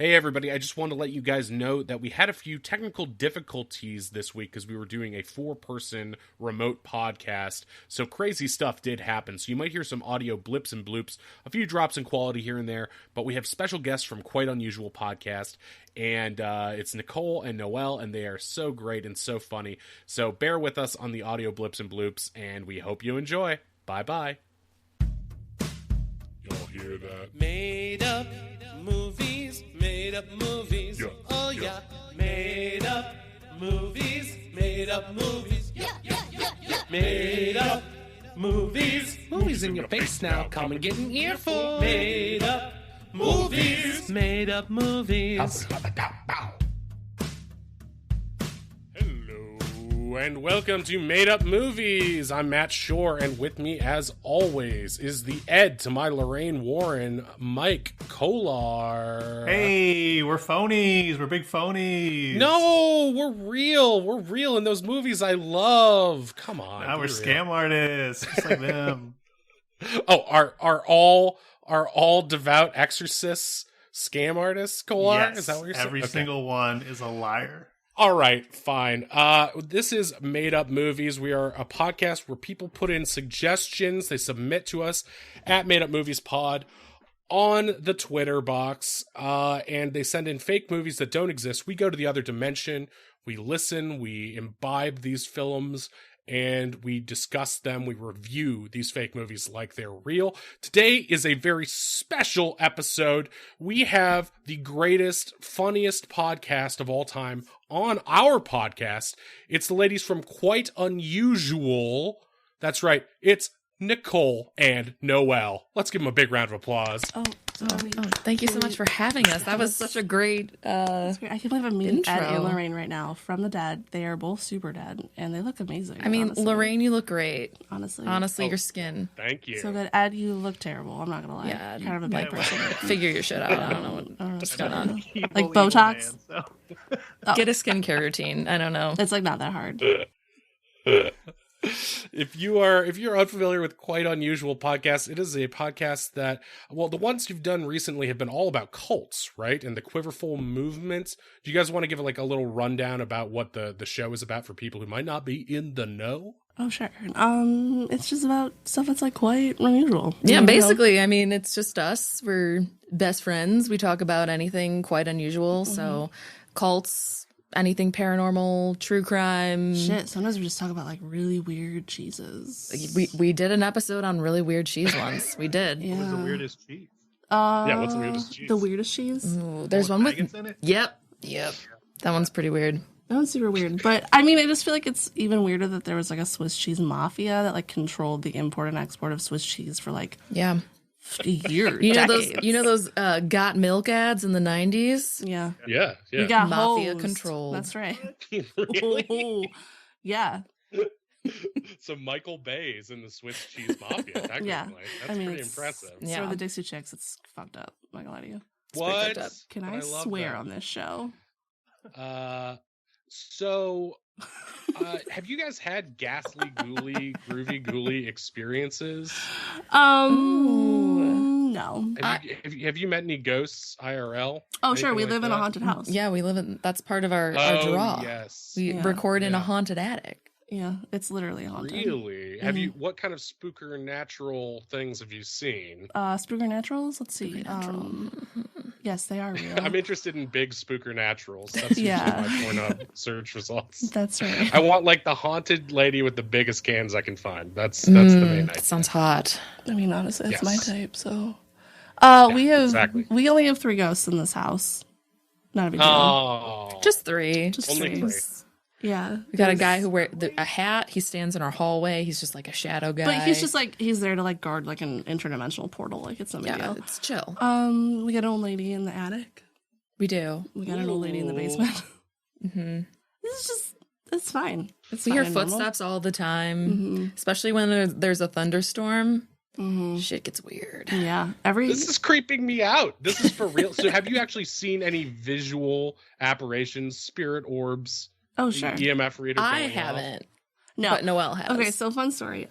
Hey everybody, I just want to let you guys know that we had a few technical difficulties this week because we were doing a 4-person remote podcast, so crazy stuff did happen. So you might hear some audio blips and bloops, a few drops in quality here and there, but we have special guests from Quite Unusual Podcast, and it's Nicole and Noelle, and they are so great and so funny. So bear with us on the audio blips and bloops, and we hope you enjoy. Bye-bye. Y'all hear that? Made up movies, made up movies. Yeah, Oh yeah. Made up movies, made up movies. Made up movies. Movies in your face now. Come and get an earful. Made up movies, made up movies. Hello, and welcome to Made Up Movies. I'm Matt Shore, and with me, as always, is the Ed to my Lorraine Warren, Mike Kolar. Hey, we're phonies. We're big phonies. No, we're real. We're real in those movies I love. Come on. Now we're be real. scam artists, just like them. Oh, are all devout exorcists scam artists, Kolar? Yes, Is that what you're saying? every Okay. single one is a liar. All right, fine. This is Made Up Movies. We are a podcast where people put in suggestions. They submit to us at Made Up Movies Pod on the Twitter box, and they send in fake movies that don't exist. We go to the other dimension. We listen. We imbibe these films, and we discuss them. We review these fake movies like they're real. Today is a very special episode. We have the greatest, funniest podcast of all time on our podcast. It's the ladies from Quite Unusual. That's right. It's Nicole and Noelle. Let's give them a big round of applause. Oh, Thank you so much for having us. That was such a great that's great. I can't believe I'm meeting intro. Ed and Lorraine right now from the dead. They are both super dead, and they look amazing. I mean, honestly. Lorraine, you look great. honestly, Your skin. Thank you. so good. Ed, you look terrible. I'm not gonna lie. Yeah, kind of a bad person. Figure your shit out. I don't know what's going on. Like Botox? Get a skincare routine. I don't know. It's like not that hard. If you're unfamiliar with Quite Unusual Podcast, it is a podcast that, well, the ones you've done recently have been all about cults, right? And the Quiverful movement. Do you guys want to give like a little rundown about what the show is about for people who might not be in the know? Oh sure. It's just about stuff that's like quite unusual. Yeah, You know? basically, I mean, it's just us. We're best friends. We talk about anything quite unusual. So cults, anything paranormal, true crime. Shit. Sometimes we just talk about like really weird cheeses. We did an episode on really weird cheese once. We did. Yeah. What is the weirdest cheese? Yeah, what's the weirdest cheese? The weirdest cheese. Ooh, there's one with Maggots in it? Yep. That one's pretty weird. That one's super weird. But I mean, I just feel like it's even weirder that there was like a Swiss cheese mafia that like controlled the import and export of Swiss cheese for like Yeah. years. You know decades. those got milk ads in the 90s? Yeah. Yeah, You got Mafia hosed. controlled. That's right. Really? Oh, yeah. So Michael Bay is in the Swiss cheese mafia, technically. Yeah. That's I mean, pretty it's- impressive. Yeah. So the Dixie Chicks, it's fucked up. I'm not gonna lie to you. What? fucked up. Can But I love swear that. on this show? So, have you guys had ghastly, ghouly, groovy, ghouly experiences? No. Have you met any ghosts IRL? Oh, sure. Anything We like live in a that? haunted house. Yeah, we live in, that's part of our Oh, draw. yes. We Yeah. record in a Yeah. haunted attic. Yeah. It's literally haunted. Really? Have you? What kind of supernatural things have you seen? Spooker Naturals? Let's see. Supernatural. Yes, they are real. I'm interested in big spookernaturals. That's usually Yeah. my Pornhub search results. That's right. I want like the haunted lady with the biggest cans I can find. That's the main idea. That sounds hot. I mean, honestly, it's my Yes. type. So, exactly. we only have 3 ghosts in this house. Not a big deal. Oh, Just 3. Just only 3. 3. Yeah. We got a guy who wears a hat. He stands in our hallway. He's just like a shadow guy. But he's just like he's there to like guard like an interdimensional portal. Like it's no big yeah, deal. it's chill. We got an old lady in the attic. We do. We got an old lady in the basement. hmm This is just it's fine. It's We hear fine and normal. footsteps all the time, Mhm. especially when there's a thunderstorm. Mhm. Shit gets weird. Yeah. This is creeping me out. This is for real. So, have you actually seen any visual apparitions, spirit orbs, Oh sure. EMF reader? I going off? haven't. No. But Noelle has. Okay, so fun story.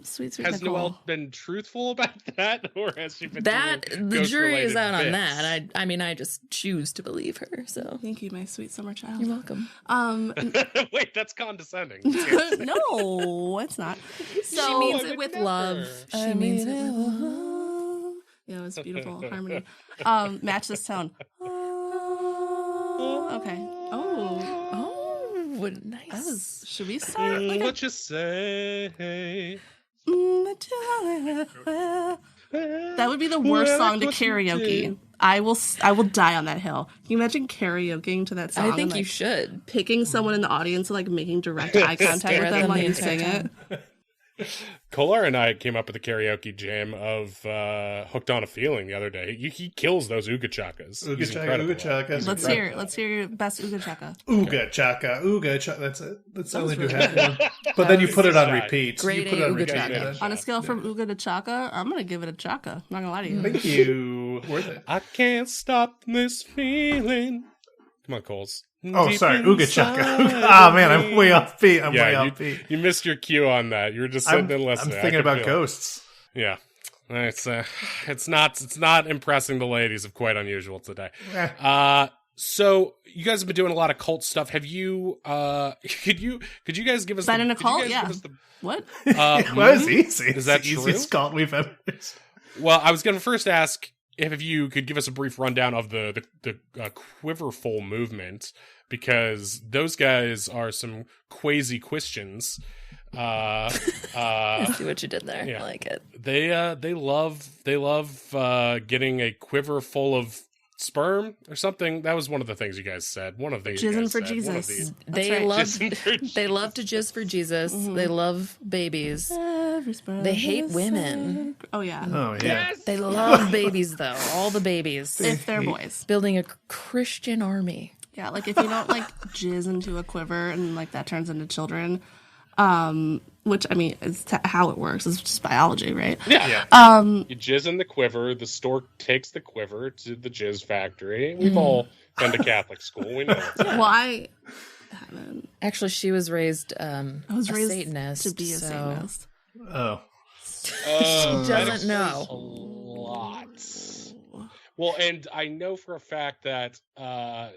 Sweet Has Nicole. Noelle been truthful about that, or has she been that doing the jury is ghost-related out on bits? that. I mean, I just choose to believe her. So Thank you, my sweet summer child. you're welcome. Wait, that's condescending. No, it's not. So, She means I it would with never. love. She means it with love. Yeah, it was beautiful harmony. Match this tone. Okay. Oh, Oh, what nice. should we start? Like What you say? that would be the worst song to karaoke. I will die on that hill. Can you imagine karaokeing to that song? I think and, you should. picking someone in the audience and like making direct eye contact Stare with at them them while the you entire sing time. it. Kolar and I came up with a karaoke jam of "Hooked on a Feeling" the other day. He kills those ooga chakas. Ooga chaka, ooga chaka. Let's hear your best Ooga Chaka. Ooga chaka, ooga chaka. That's it. That's the only was do really have one. But then you put it on Right. repeat. Grade You put it A on ooga repeat. chaka. then. On a scale from Ooga to Chaka, I'm gonna give it a Chaka. I'm not gonna lie to you. Thank you. Worth it. I can't stop this feeling. Come on, Coles. Oh, Deep sorry. Ooga chaka. inside Ah, man, of I'm me. way off beat. I'm way Yeah, off beat. you missed your cue on that. You were just sitting I'm and listening. I thinking could about feel it. ghosts. Yeah, it's not impressing the ladies of Quite Unusual today. Eh. So you guys have been doing a lot of cult stuff. Have you? Could you guys give us? Been in a could you cult? guys Yeah. give us the- What? Well, it's easy. Is that It's the true? easiest cult we've ever. Well, I was going to first ask if you could give us a brief rundown of the Quiverful movement, because those guys are some quasi Christians. I see what you did there. Yeah. I like it. They love getting a quiver full of sperm or something. That was one of the things you guys said. One of the Jizzing for Jesus. Jesus. That's They right. love Jizzing for they love to jizz for Jesus. They love babies. They hate women. Oh yeah. Oh, yeah. They love babies though. All the babies. If they're boys. Building a Christian army. Yeah, like if you don't like jizz into a quiver and like that turns into children, which I mean is how it works. It's just biology, right? Yeah. You jizz in the quiver. The stork takes the quiver to the jizz factory. We've all been to Catholic school. We know it's Well, I haven't. Actually, she was raised I was a raised Satanist to be a so Satanist. Oh. She doesn't know. a lot. Well, and I know for a fact that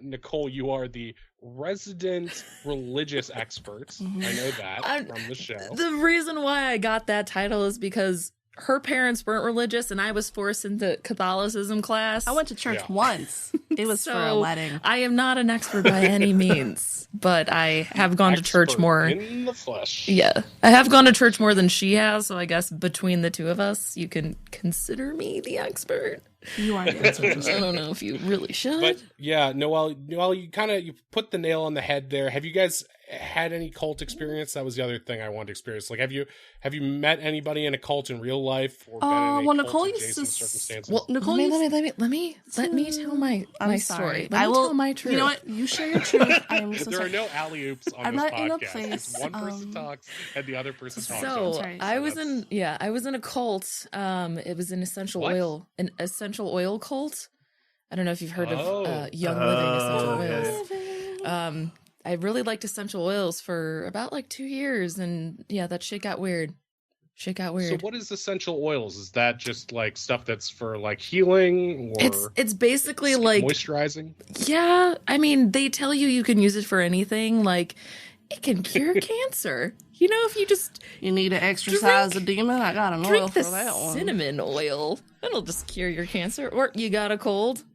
Nicole, you are the resident religious expert. I know that from the show. The reason why I got that title is because her parents weren't religious and I was forced into Catholicism class. I went to church once. It was for a So, wedding. I am not an expert by any means, but I have gone to church Expert more. in the flesh. Yeah, I have gone to church more than she has, so I guess between the two of us, you can consider me the expert. You are the answer. I don't know if you really should. But yeah, Noelle, you put the nail on the head there. Have you guys had any cult experience? That was the other thing I wanted to experience. Like, have you met anybody in a cult in real life, or been in a well, Nicole cult used adjacent to circumstances? well, Nicole let used me tell my I'm story. sorry. Let me I will tell my truth. You know what? You share your truth. I am so there are sorry. no alley oops on I'm this not in a podcast. place, It's one person talks and the other person talks. So That's right. I was in a cult. It was an essential What? oil cult. I don't know if you've heard Oh. of Young Living essential okay. oils. I really liked essential oils for about like 2 years, and yeah, that shit got weird. So what is essential oils? Is that just like stuff that's for like healing, or It's basically like moisturizing? yeah. I mean, they tell you can use it for anything. Like it can cure cancer. You know, if you just You need to exercise a demon? I got an oil drink for the that one. cinnamon oil, it'll just cure your cancer. Or you got a cold,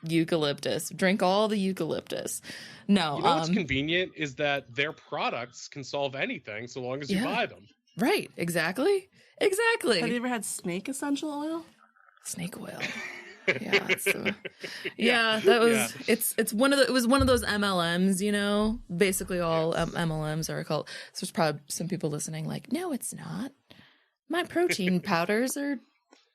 eucalyptus. Drink all the eucalyptus. No, You know what's convenient is that their products can solve anything so long as you Yeah. buy them. right, exactly. Have you Exactly. ever had snake essential oil? Snake oil. Yeah, that was Yeah. it's one of the, it was one of those MLMs, you know. Basically all MLMs are called. So there's probably some people listening like, "No, it's not. My protein powders are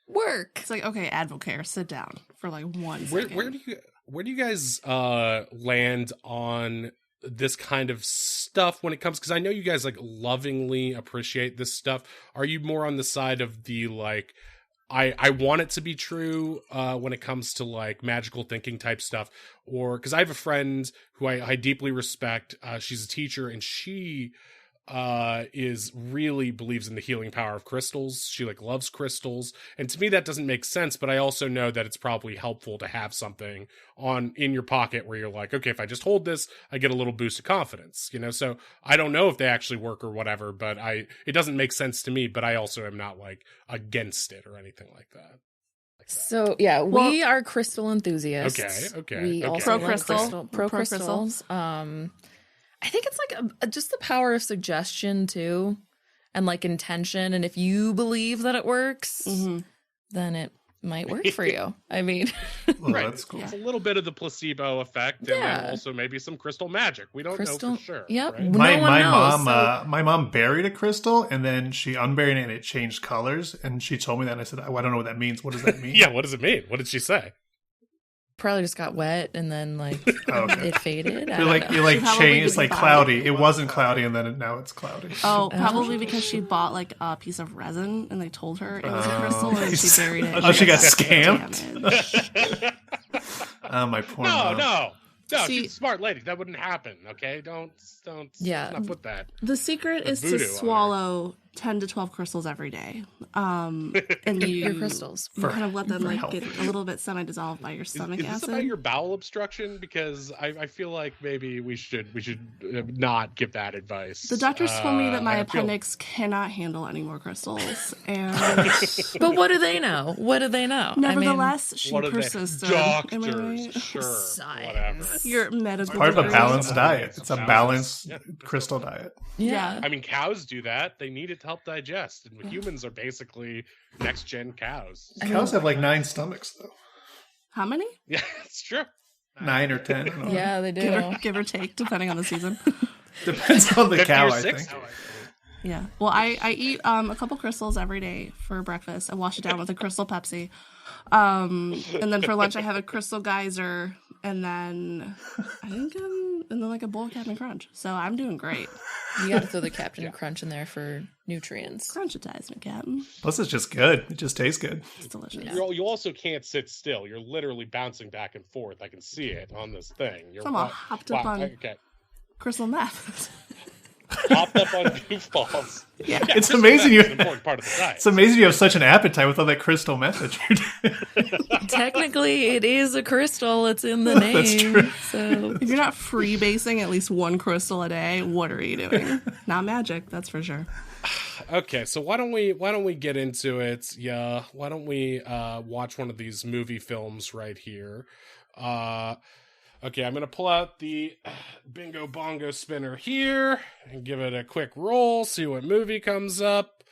work." It's like, okay, Advocare, sit down for like 1 Where second. do you guys land on this kind of stuff when it comes? Because I know you guys like lovingly appreciate this stuff. Are you more on the side of the like, I want it to be true when it comes to like magical thinking type stuff? Or because I have a friend who I deeply respect. She's a teacher, and she is really believes in the healing power of crystals. She like loves crystals, and to me that doesn't make sense, but I also know that it's probably helpful to have something in your pocket where you're like, okay, if I just hold this, I get a little boost of confidence, you know? So I don't know if they actually work or whatever, but it doesn't make sense to me, but I also am not like against it or anything like that. So yeah, we are crystal enthusiasts. Okay. We also Pro love crystal. pro Pro crystals. I think it's like just the power of suggestion too, and like intention. And if you believe that it works, then it might work for you. I mean, Well, Right. that's cool. It's a little bit of the placebo effect, and then also maybe some crystal magic. We don't know for sure. Yep. Right? My No one knows, mom my mom buried a crystal and then she unburied it and it changed colors, and she told me that and I said, I don't know what that means. What does that mean? Yeah, what does it mean? What did she say? Probably just got wet and then like okay. it faded. I You're don't like know. you're like She probably changed. It's didn't like buy cloudy. It wasn't cloudy, and then now it's cloudy. Oh, probably because she bought like a piece of resin and they told her it was a crystal and she buried it. Oh, she got Damage. scammed. Oh, my poor mom. No, See- she's a smart lady. That wouldn't happen. Okay, don't Yeah. let's not put that. The secret is voodoo to on her. swallow 10 to 12 crystals every day. And Your crystals. You kind of let them like health. get a little bit semi-dissolved by your Is stomach this acid. about your bowel obstruction? Because I feel like maybe we should not give that advice. The doctors told me that my I feel- appendix cannot handle any more crystals, and But what do they know? What do they know? nevertheless, she What are they? persisted. Am I Doctors, right? sure, Science. whatever. Your medical Part of a degree. balanced diet. It's a balanced Yeah. crystal diet. Yeah. I mean, cows do that. They need it to help digest, and humans are basically next gen cows. Cows have like 9 stomachs, though. How many? Yeah, it's true. 9 or 10. I don't know. Yeah, they do. Give or take, depending on the season. Depends on the 50 cow, or I 60. think. Yeah. Well, I eat a couple crystals every day for breakfast. I wash it down with a crystal Pepsi. And then for lunch I have a crystal geyser, and then like a bowl of Captain Crunch. So I'm doing great. You got to throw the Captain Crunch in there for nutrients. Crunchitize me, Captain. Plus, it's just good. It just tastes good. It's delicious. You also can't sit still. You're literally bouncing back and forth. I can see it on this thing. You're I'm all hopped up on okay. crystal meth. Hopped up on goofballs. Yeah. It's amazing you. It's an important part of the diet. It's amazing you have such an appetite with all that crystal method you're doing. Technically, it is a crystal. It's in the name. That's true. So If you're not freebasing at least one crystal a day, what are you doing? Not magic, that's for sure. Okay, so why don't we get into it? Yeah, why don't we watch one of these movie films right here? Okay, I'm gonna pull out the bingo bongo spinner here and give it a quick roll. See what movie comes up.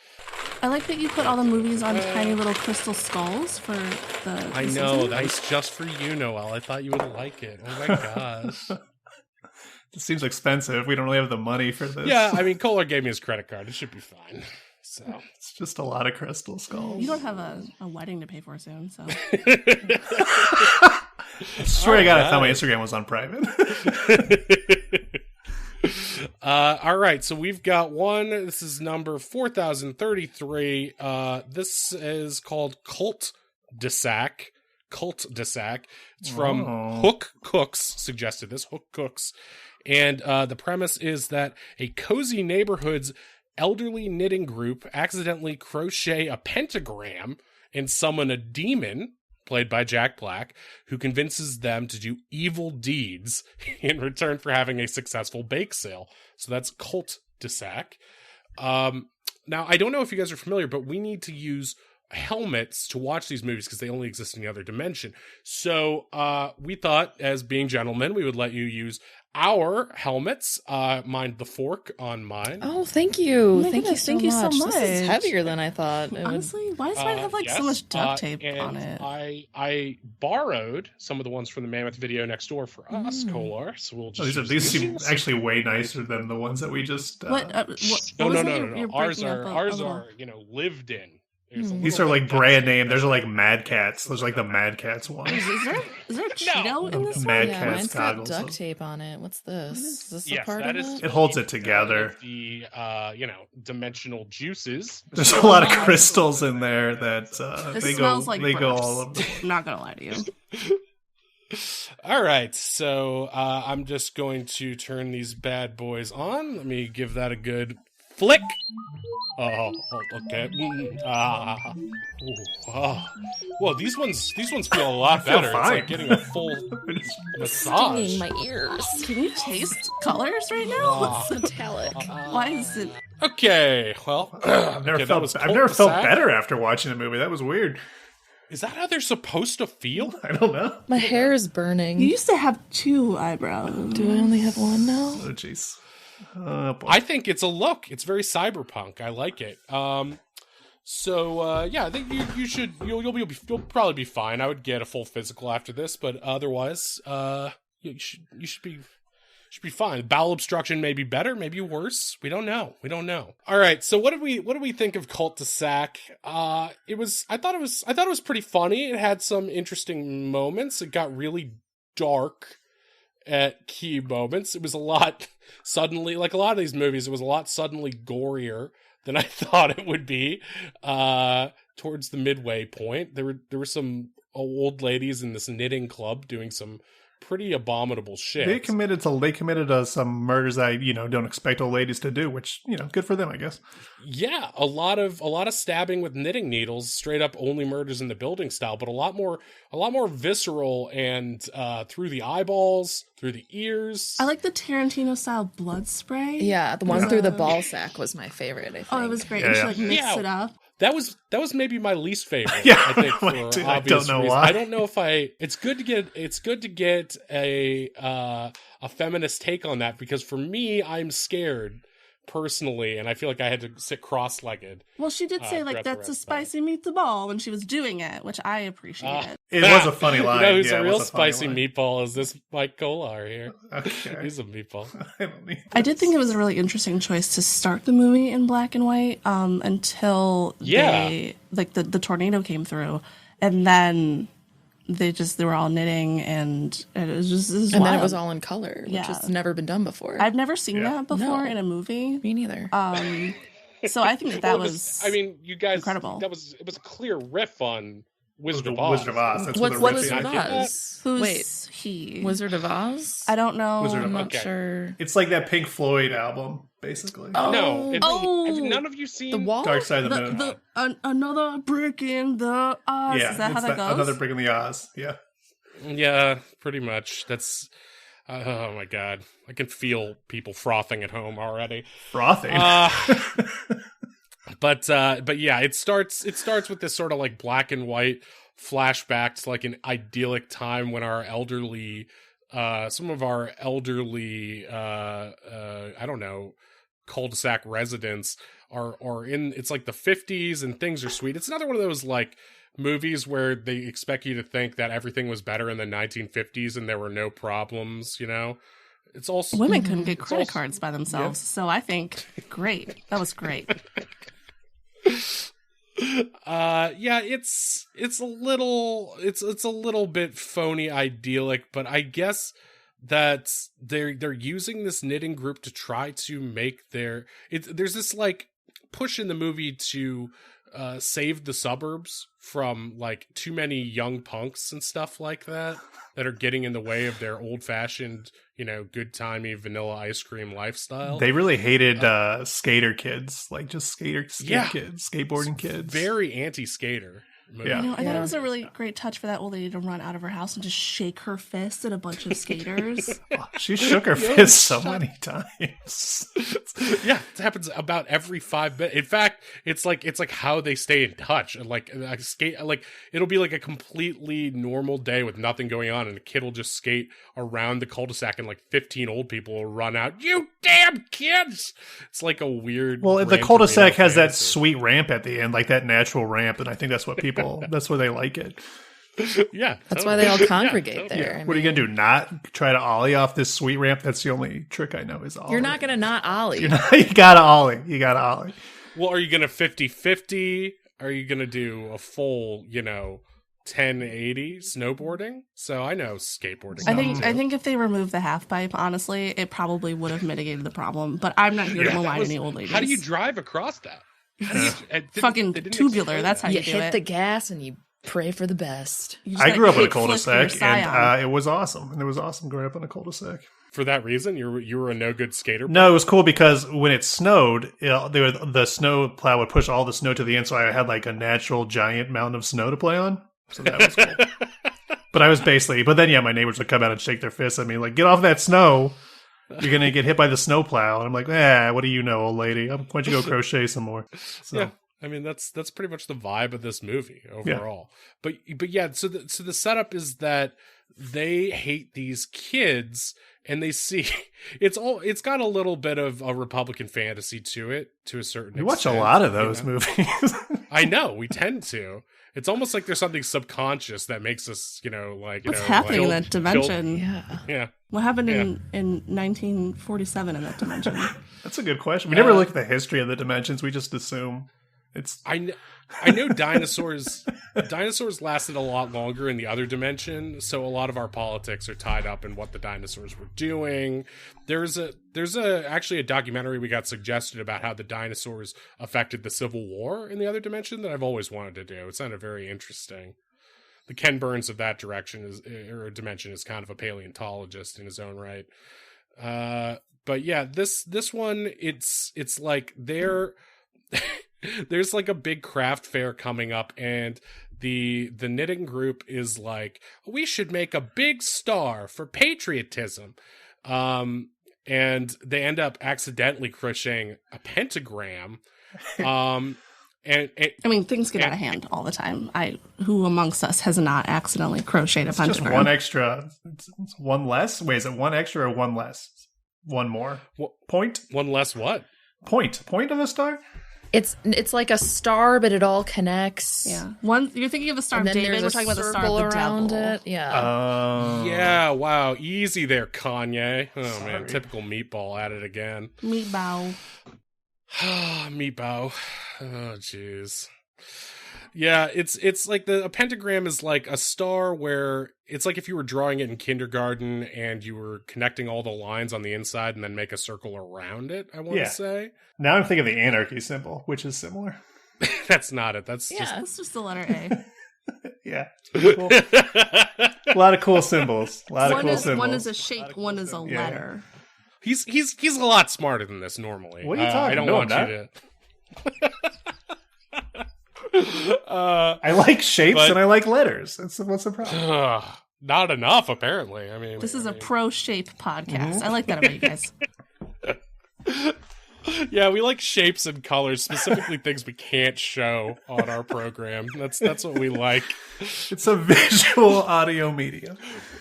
I like that you put all the movies on tiny little crystal skulls for the I season. know that was just for you, Noelle. I thought you would like it. Oh my gosh. It seems expensive. We don't really have the money for this. Yeah, I mean, Kohler gave me his credit card. It should be fine. So. It's just a lot of crystal skulls. You don't have a wedding to pay for soon, so I swear to God, I thought my Instagram was on private. All right, so we've got one. This is number 4033. This is called Cult-de-Sac. Cult-de-Sac. It's from Hook Cooks, suggested this. Hook Cooks. And the premise is that a cozy neighborhood's elderly knitting group accidentally crochet a pentagram and summon a demon, played by Jack Black, who convinces them to do evil deeds in return for having a successful bake sale. So that's Cult-de-Sac. Now, I don't know if you guys are familiar, but we need to use helmets to watch these movies because they only exist in the other dimension. So we thought, as being gentlemen, we would let you use our helmets. Mind the fork on mine. Oh, thank you. my Thank you goodness, so thank you so much. This is much. heavier than I thought. It would. honestly, why does mine have like so much duct tape and on it? I borrowed some of the ones from the Mammoth video next door for us, Kolar. So we'll just These seem actually way nicer than the ones that we just. What No. was it? You're Ours breaking up a are little- lived in. There's a These little are like bit of brand duct name. tape. Those are like Mad Cats. Those are like the Mad Cats ones. Is there a Cheeto in this one? Mad Yeah, Cat's mine's got goggles. duct tape on it. What's this? Is this a Yes, part that of is it? It holds it together. The dimensional juices. There's a lot of crystals in there that This they go. smells like They go burps. all of them. I'm not gonna lie to you. All right, so I'm just going to turn these bad boys on. Let me give that a good flick. Oh, okay. Whoa, these ones feel a lot feel better. It's fine. like getting a full massage. Stinging my ears. Can you taste colors right now? Metallic. Why is it? Okay, well, I've never felt Cult-de-Sac. better after watching the movie. That was weird. Is that how they're supposed to feel? I don't know. My hair is burning. You used to have 2 eyebrows. Do I only have one now? Oh, jeez. Oh, boy. I think it's a look. It's very cyberpunk. I like it. So yeah, I think you'll probably be fine. I would get a full physical after this, but otherwise, you should be fine. Bowel obstruction may be better, maybe worse. We don't know. All right. So what do we think of Cult-de-Sac? I thought it was pretty funny. It had some interesting moments. It got really dark at key moments. It was a lot suddenly, like a lot of these movies, it was a lot suddenly gorier than I thought it would be. Towards the midway point, there were some old ladies in this knitting club doing some pretty abominable shit. They committed some murders I don't expect old ladies to do, which good for them, I guess. Yeah, a lot of stabbing with knitting needles, straight up only murders in the building style, but a lot more visceral and through the eyeballs, through the ears. I like the Tarantino style blood spray. Yeah, the one through the ball sack was my favorite, I think. Oh, it was great. Yeah, And she yeah. like mixed it up. That was maybe my least favorite. Yeah, I think for mine too. obvious I don't know reasons. why. I don't know if it's good to get a feminist take on that, because for me, I'm scared personally, and I feel like I had to sit cross-legged. Well, she did say throughout like the that's rest a of it. spicy meatball when she was doing it, which I appreciated. It was a funny line. You know who's Yeah, a it real was a funny spicy line. meatball is this Mike Kolar here. Okay. He's a meatball. I don't need I did think it was a really interesting choice to start the movie in black and white until the tornado came through, and then they were all knitting, and it was And then it wild. was all in color, which Yeah. has never been done before. I've never seen that before No. in a movie. Me neither. So I think that Well, it was. I mean, you guys, incredible. it was a clear riff on Wizard the of Oz. Wizard of Oz. That's What's what what the Wizard of I think Oz? Who's Wait, he? Wizard of Oz? I don't know. Wizard of I'm not Okay. sure. It's like that Pink Floyd album, basically. No, have none of you seen The wall? Dark Side of the Moon. Another brick in the Oz. Yeah, Is that how it's that goes? Another Brick in the Oz. Yeah. Yeah, pretty much. That's oh my god, I can feel people frothing at home already. Frothing. But yeah, it starts with this sort of like black and white flashback to like an idyllic time when our elderly, some of our elderly, I don't know, cul-de-sac residents are in. It's like the 50s and things are sweet. It's another one of those like movies where they expect you to think that everything was better in the 1950s and there were no problems. It's also Women couldn't get credit also- cards by themselves, so I think great. That was great. Yeah, it's a little bit phony idyllic, but I guess that they're using this knitting group to try to make there's this like push in the movie to save the suburbs from like too many young punks and stuff like that are getting in the way of their old-fashioned, good timey vanilla ice cream lifestyle. They really hated skater kids, like just kids, skateboarding kids. Very anti-skater movie. Yeah. I thought it was a really great touch for that old lady to run out of her house and just shake her fist at a bunch of skaters. She shook her fist so many times. Yeah, it happens about every 5 minutes. In fact, it's like how they stay in touch. Like it'll be like a completely normal day with nothing going on, and a kid will just skate around the cul-de-sac, and like 15 old people will run out. You damn kids! It's like a weird. Well, the Gran cul-de-sac Torino has that fantasy. sweet ramp at the end, like that natural ramp, and I think that's what that's where they like it. Yeah, That's why they all congregate there. What are you gonna do? Not try to ollie off this sweet ramp? That's the only trick I know is ollie. You're not going to not ollie. You gotta ollie. You gotta ollie. Well, are you gonna 50-50? Are you gonna do a full, 1080 snowboarding? So I know skateboarding. I think if they removed the half pipe, honestly, it probably would have mitigated the problem. But I'm not here to malign any old ladies. How do you drive across that? Fucking tubular. That's how You you do hit it. the gas and you Pray for the best. You just I gotta grew up in a kick flick your cul-de-sac, scion. and it was awesome. And it was awesome growing up in a cul-de-sac. For that reason, you were a no good skater. No, it was cool because when it snowed, the snow plow would push all the snow to the end, so I had like a natural giant mountain of snow to play on. So that was cool. But I was but then my neighbors would come out and shake their fists at me, like, get off that snow. You're going to get hit by the snow plow. And I'm like, what do you know, old lady? Why don't you go crochet some more? So. Yeah. I mean, that's pretty much the vibe of this movie overall. Yeah. But yeah, so the setup is that they hate these kids and they see it's got a little bit of a Republican fantasy to it to a certain extent. We watch a lot of those movies. I know, we tend to. It's almost like there's something subconscious that makes us, what's happening in that dimension? Yeah. What happened in 1947 in that dimension? That's a good question. We never look at the history of the dimensions. We just assume it's. I know dinosaurs lasted a lot longer in the other dimension, so a lot of our politics are tied up in what the dinosaurs were doing. There's actually a documentary we got suggested about how the dinosaurs affected the Civil War in the other dimension that I've always wanted to do. It sounded very interesting. The Ken Burns of that dimension is kind of a paleontologist in his own right. But yeah, this one, it's like there's like a big craft fair coming up, and the knitting group is like, we should make a big star for patriotism. And they end up accidentally crocheting a pentagram. And I mean, things get out of hand all the time. Who amongst us has not accidentally crocheted a pentagram? Just one extra. It's one less? Wait, is it one extra or one less? One more? Point? One less what? Point of a star? It's like a star, but it all connects. Yeah. You're thinking of the Star of David. We're talking about the Star of the around Devil. it. Yeah. Yeah. Wow. Easy there, Kanye. Oh Sorry. Man, typical meatball at it again. Meatball. Meatball. Oh jeez. Yeah, it's like a pentagram is like a star where it's like if you were drawing it in kindergarten and you were connecting all the lines on the inside and then make a circle around it, I want to say. Now I'm thinking of the anarchy symbol, which is similar. That's not it. That's It's just the letter A. Yeah. Cool. A lot of cool symbols. One is a shape, one is a letter. He's a lot smarter than this normally. What are you talking I don't no, want I'm you not. I like shapes and I like letters. What's the problem? Not enough, apparently. This is a pro shape podcast. I like that about you guys. Yeah, we like shapes and colors, specifically things we can't show on our program. That's what we like. It's a visual audio medium.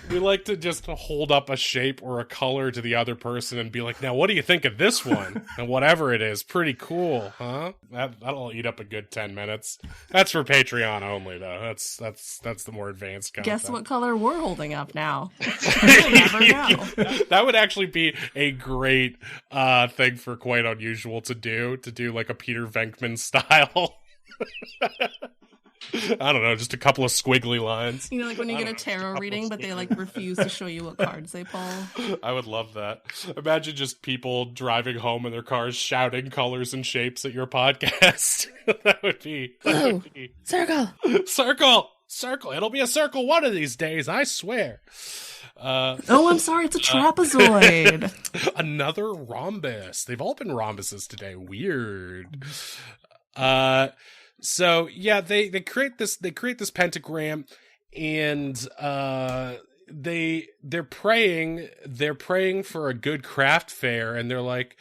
We like to just hold up a shape or a color to the other person and be like, now what do you think of this one? And whatever it is, pretty cool, huh? That'll eat up a good 10 minutes. That's for Patreon only, though. That's the more advanced content. Guess what color we're holding up now? You'll never know. That would actually be a great thing for Quite Unusual to do like a Peter Venkman style. I don't know, just a couple of squiggly lines. You know, like when you get a tarot reading, but they like refuse to show you what cards they pull. I would love that. Imagine just people driving home in their cars shouting colors and shapes at your podcast. That would be Circle. Circle. It'll be a circle one of these days, I swear. Oh, I'm sorry, it's a trapezoid. Another rhombus. They've all been rhombuses today. Weird. So yeah, they create this pentagram, and they're praying for a good craft fair, and they're like,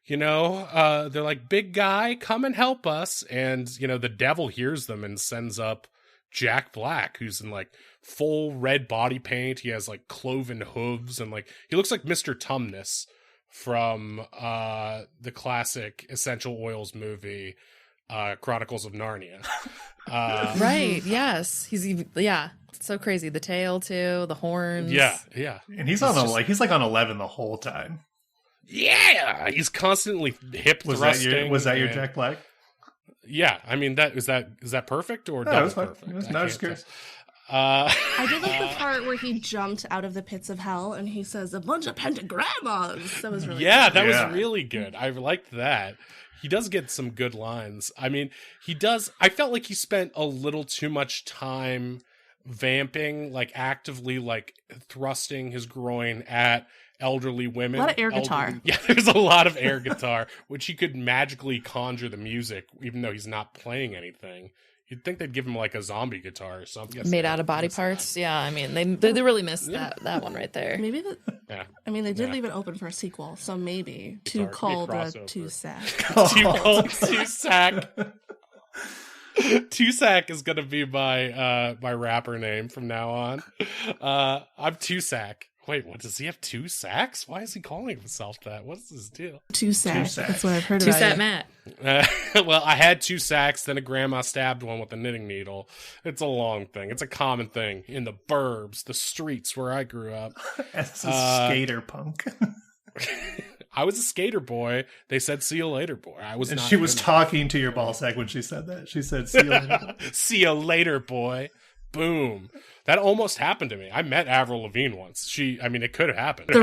they're like, big guy, come and help us. And the devil hears them and sends up Jack Black, who's in like full red body paint. He has like cloven hooves, and like he looks like Mr. Tumnus from the classic Essential Oils movie, Chronicles of Narnia. Right, yes. It's so crazy. The tail too, the horns. Yeah. And he's like on 11 the whole time. Yeah, he's constantly hip thrusting. Was that your Jack Black? Yeah, I mean, is that perfect or No, double it was fine. perfect? It was not as curious. I did like the part where he jumped out of the pits of hell and he says, a bunch of pentagrammas. That was really that good. was really good. I liked that. He does get some good lines. I mean, he does. I felt like he spent a little too much time vamping, like actively like thrusting his groin at elderly women. A lot of air guitar. Yeah, there's a lot of air guitar, which he could magically conjure the music, even though he's not playing anything. You'd think they'd give him like a zombie guitar or something. Made out of body parts. Yeah, I mean, they really missed that one right there. Maybe that. Yeah. I mean, they did leave it open for a sequel, so maybe Too Cult-de-Sac. Too Cult-de-Sac. Cult-de-Sac is gonna be my my rapper name from now on. I'm Cult-de-Sac. Wait, what, does he have 2 sacks? Why is he calling himself that? What's his deal? Cult-de-Sac. That's what I've heard about. Cult-de-Sac Matt. Well, I had 2 sacks, then a grandma stabbed one with a knitting needle. It's a long thing. It's a common thing in the burbs, the streets where I grew up. As a skater punk. I was a skater boy. They said, see you later, boy. I was And not. she was talking to your ball sack when she said that. She said, see you later. Boy. See you later, boy. Boom. That almost happened to me. I met Avril Lavigne once. It could have happened. The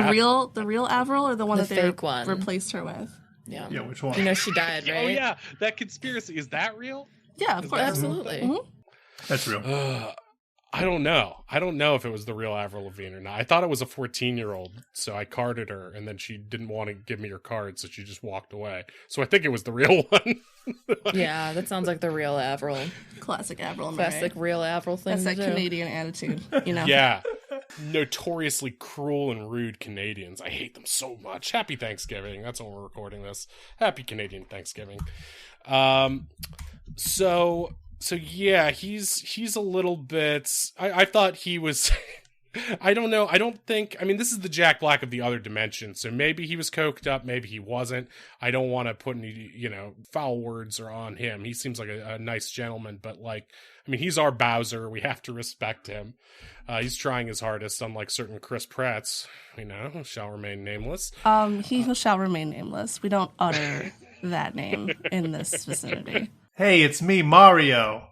real Avril or the one that they fake one. replaced her with? Yeah. Yeah, which one? You know she died, right? Oh, yeah. That conspiracy. Is that real? Yeah, of course. Absolutely. Mm-hmm. That's real. I don't know. I don't know if it was the real Avril Lavigne or not. I thought it was a 14-year-old, so I carded her, and then she didn't want to give me her card, so she just walked away. So I think it was the real one. Yeah, that sounds like the real Avril. Classic Avril. Classic real Avril thing. That's that to do. Canadian attitude, you know? Yeah. Notoriously cruel and rude Canadians. I hate them so much. Happy Thanksgiving. That's when we're recording this. Happy Canadian Thanksgiving. So yeah, he's a little bit. I thought he was. I don't know. I don't think. I mean, this is the Jack Black of the other dimension. So maybe he was coked up. Maybe he wasn't. I don't want to put any foul words on him. He seems like a nice gentleman, but he's our Bowser. We have to respect him. He's trying his hardest, unlike certain Chris Pratts. Shall remain nameless. He who shall remain nameless. We don't utter that name in this vicinity. Hey, it's me, Mario.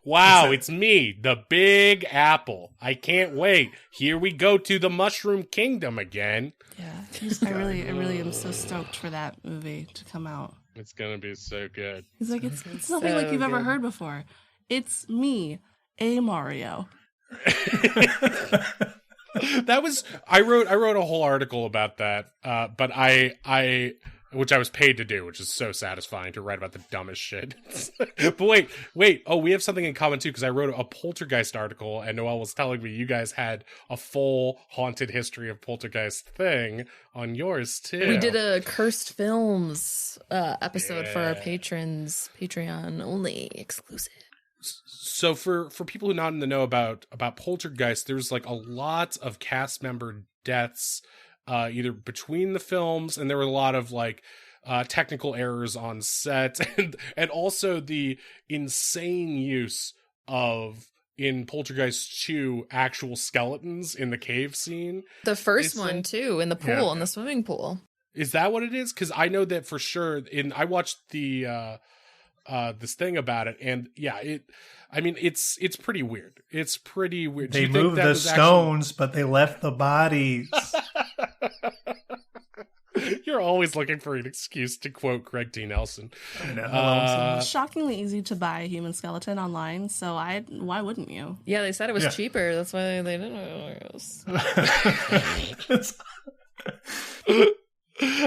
Wow, it's me, the Big Apple. I can't wait. Here we go to the Mushroom Kingdom again. Yeah, I really am so stoked for that movie to come out. It's gonna be so good. He's like, it's nothing like you've ever heard before. It's me, a Mario. I wrote a whole article about that, but I which I was paid to do, which is so satisfying to write about the dumbest shit. But wait. Oh, we have something in common too, because I wrote a Poltergeist article, and Noelle was telling me you guys had a full haunted history of Poltergeist thing on yours too. We did a Cursed Films episode for our patrons, Patreon only exclusive. So for people who are not in the know about Poltergeist, there's like a lot of cast member deaths, either between the films, and there were a lot of technical errors on set, and also the insane use of, in Poltergeist 2, actual skeletons in the cave scene. The first one too, in the pool, in the swimming pool. Is that what it is? Because I know that for sure. I watched the this thing about it, and yeah, it's pretty weird. It's pretty weird. They moved the stones, but they left the bodies. You're always looking for an excuse to quote Greg T. Nelson. I know. It's shockingly easy to buy a human skeleton online, so why wouldn't you? Yeah, they said it was cheaper. That's why they didn't.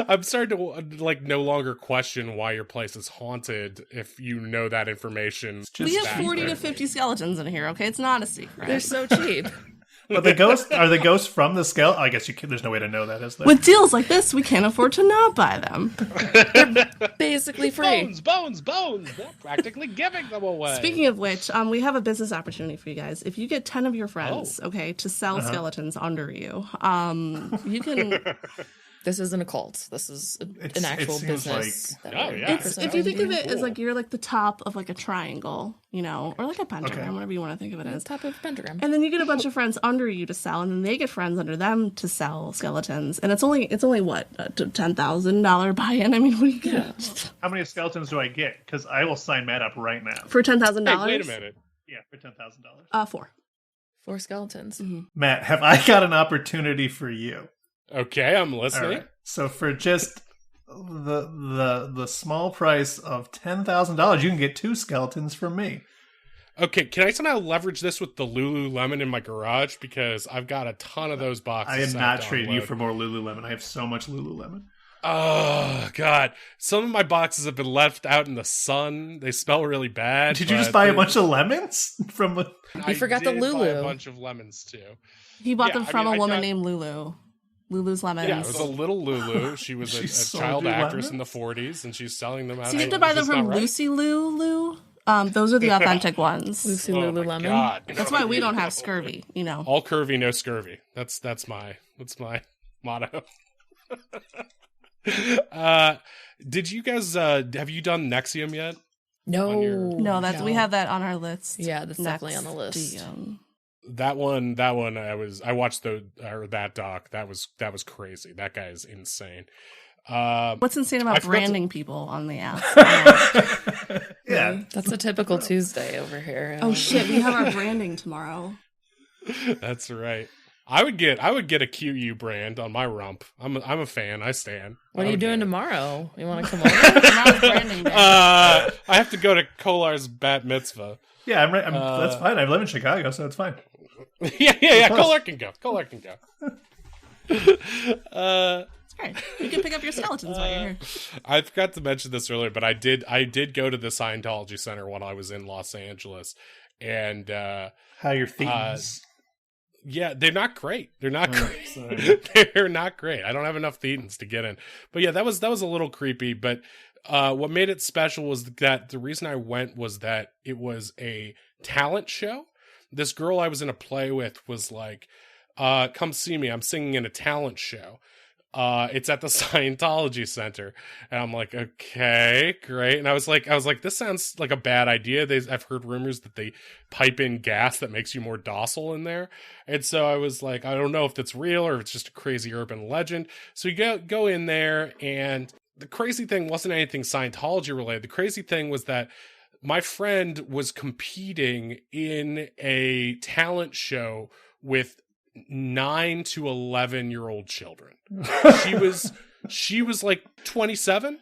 I'm starting to no longer question why your place is haunted if you know that information. We have 40 to 50 skeletons in here. Okay, it's not a secret. They're so cheap. But the ghosts are the ghosts from the skeleton. I guess there's no way to know that, is there? With deals like this, we can't afford to not buy them. They're basically free. Bones. They're practically giving them away. Speaking of which, we have a business opportunity for you guys. If you get 10 of your friends, to sell skeletons under you, you can. This isn't a cult. This is an actual business. If you think of it as you're the top of a triangle, or a pentagram, whatever you want to think of it as. Top of a pentagram. And then you get a bunch of friends under you to sell, and then they get friends under them to sell skeletons. And it's only what, $10,000 buy-in? I mean, what do you get? How many skeletons do I get? Because I will sign Matt up right now. For $10,000? Hey, wait a minute. Yeah, for $10,000. 4. 4 skeletons. Matt, have I got an opportunity for you? Okay, I'm All listening. right. So for just the small price of $10,000, you can get 2 skeletons from me. Okay, can I somehow leverage this with the Lululemon in my garage? Because I've got a ton of those boxes. I am set not to trading you unload. for more Lululemon. I have so much Lululemon. Oh, God. Some of my boxes have been left out in the sun. They smell really bad. Did you just but buy a they- bunch of lemons from a... I forgot the did buy Lulu. a bunch of lemons, too. He bought Yeah, them I from mean, a I woman got- named Lulu. Lulu's Lemons. Yeah, it was a little Lulu. She was She a sold child you actress lemons? in the 40s, and she's selling them out. So you have to buy them from Lucy Lulu. Those are the authentic ones. Lucy Oh, my Lululemon. God. That's why we don't have scurvy, you know. All curvy, no scurvy. That's my motto. Did you guys have you done Nexium yet? No. No, that's we have that on our list. Yeah, that's definitely on the next list. DM. That one I watched that doc. That was crazy. That guy is insane. What's insane I about forgot branding people on the app? Yeah. That's a typical Tuesday over here. Oh shit, we have our branding tomorrow. That's right. I would get a QU brand on my rump. I'm a fan. I stand. What I are you would doing get it. tomorrow? You want to come over? Tomorrow's branding day. I have to go to Kolar's bat mitzvah. Yeah, that's fine. I live in Chicago, so it's fine. yeah. course. Kolar can go. It's great. You can pick up your skeletons while you're here. I forgot to mention this earlier, but I did go to the Scientology Center when I was in Los Angeles, and How your thetans. yeah, they're not great. They're not great. sorry. They're not great. I don't have enough thetans to get in. But yeah, that was a little creepy. But what made it special was that the reason I went was that it was a talent show. This girl I was in a play with was like, come see me. I'm singing in a talent show. It's at the Scientology Center. And I'm like, okay, great. And I was like, this sounds like a bad idea. I've heard rumors that they pipe in gas that makes you more docile in there. And so I was like, I don't know if that's real or if it's just a crazy urban legend. So you go in there, and the crazy thing wasn't anything Scientology related. The crazy thing was that my friend was competing in a talent show with 9 to 11-year-old children. She was like 27,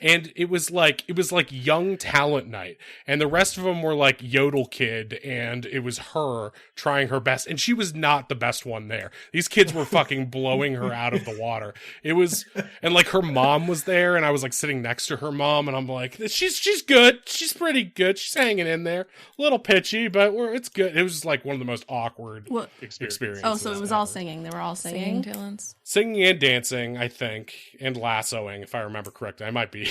and it was like young talent night, and the rest of them were like Yodel Kid, and it was her trying her best, and she was not the best one there. These kids were fucking blowing her out of the water. It was, and like her mom was there, and I was like sitting next to her mom, and I'm like, she's good, she's pretty good, she's hanging in there, a little pitchy, but it's good. It was just like one of the most awkward What? experiences. Oh, so it was all ever. singing. They were all Singing singing. talents. Singing and dancing, I think, and lassoing, if I remember correctly. I might be.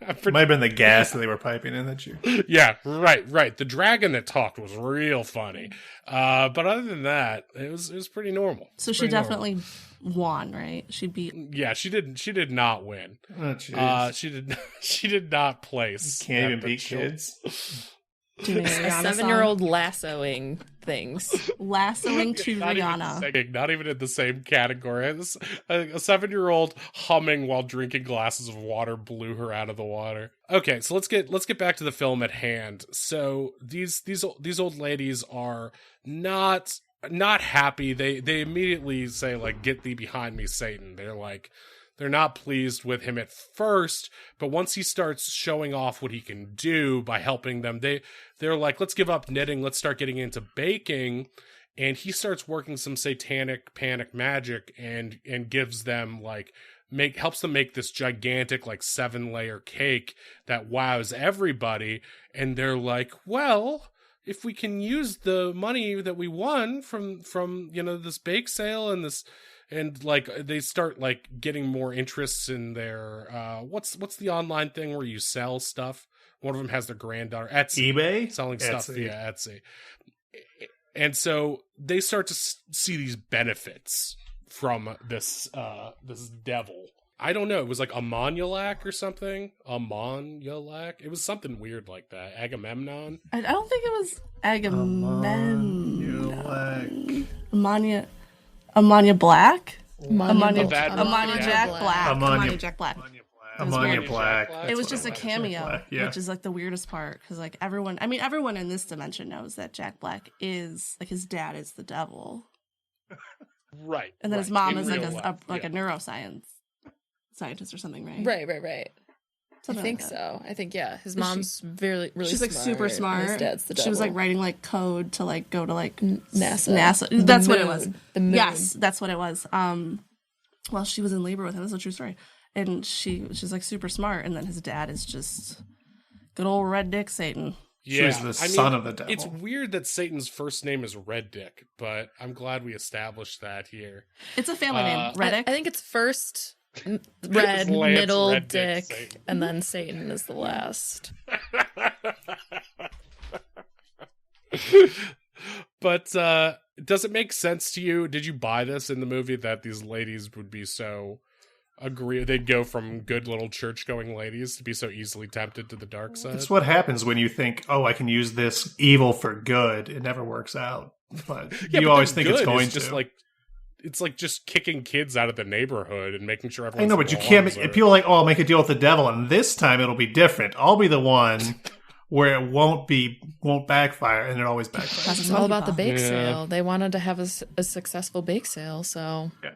Might have been the gas that they were piping in that you. Yeah, right. The dragon that talked was real funny. But other than that, it was pretty normal. So she Pretty normal. definitely won, right? She beat. Yeah, she did not win. Oh, jeez. She did not place. Can't at even the beat chil- kids. Doing a A Rihanna 7-year-old lassoing things. song. lassoing to Not even Rihanna. singing, not even in the same category. A 7-year-old humming while drinking glasses of water blew her out of the water. Okay, so let's get back to the film at hand. So these old ladies are not happy. They immediately say like, "Get thee behind me, Satan." They're not pleased with him at first, but once he starts showing off what he can do by helping them, they're like, let's give up knitting, let's start getting into baking. And he starts working some satanic panic magic and gives them helps them make this gigantic 7-layer cake that wows everybody. And they're like, well, if we can use the money that we won from this bake sale and this. And they start getting more interests in their what's the online thing where you sell stuff? One of them has their granddaughter Etsy, eBay? selling stuff Etsy. via Etsy, and so they start to see these benefits from this devil. I don't know. It was like Amonulac or something. Amonulac. It was something weird like that. Agamemnon. I don't think it was Agamemnon. Amania Black? Amania Amania Bad- Amania yeah. Jack Black. Amania- Amania Jack Black. Ammonia weird. Black. It was That's just a what it cameo, Black, yeah. which is like the weirdest part because like everyone in this dimension knows that Jack Black is like his dad is the devil, Right. and then his right. mom In is like real a life, like a neuroscience scientist or something, right? Right. Something I think like that. so. I think his mom's really She's like smart, super and smart. His dad's the devil. She was like writing like code to like go to like NASA. That's what it moon. was. The moon. Yes, that's what it was. Well, she was in labor with him. That's a true story. And she's like super smart, and then his dad is just good old red dick Satan. Yeah, She's the son of the devil. It's weird that Satan's first name is Red Dick, but I'm glad we established that here. It's a family name. Reddick. I think it's first red, Lance middle, Red Dick dick, Satan. and then Satan is the last. But does it make sense to you? Did you buy this in the movie that these ladies would be so they'd go from good little church going ladies to be so easily tempted to the dark side? It's what happens when you think, oh, I can use this evil for good. It never works out. But Yeah, you but always the think it's good going is just to. like it's like just kicking kids out of the neighborhood and making sure I everyone's know, but you can't. lawns are- People are like, oh, I'll make a deal with the devil, and this time it'll be different. I'll be the one where it won't backfire, and it always backfires. It's all about the bake Yeah. sale. They wanted to have a successful bake sale, so Yeah.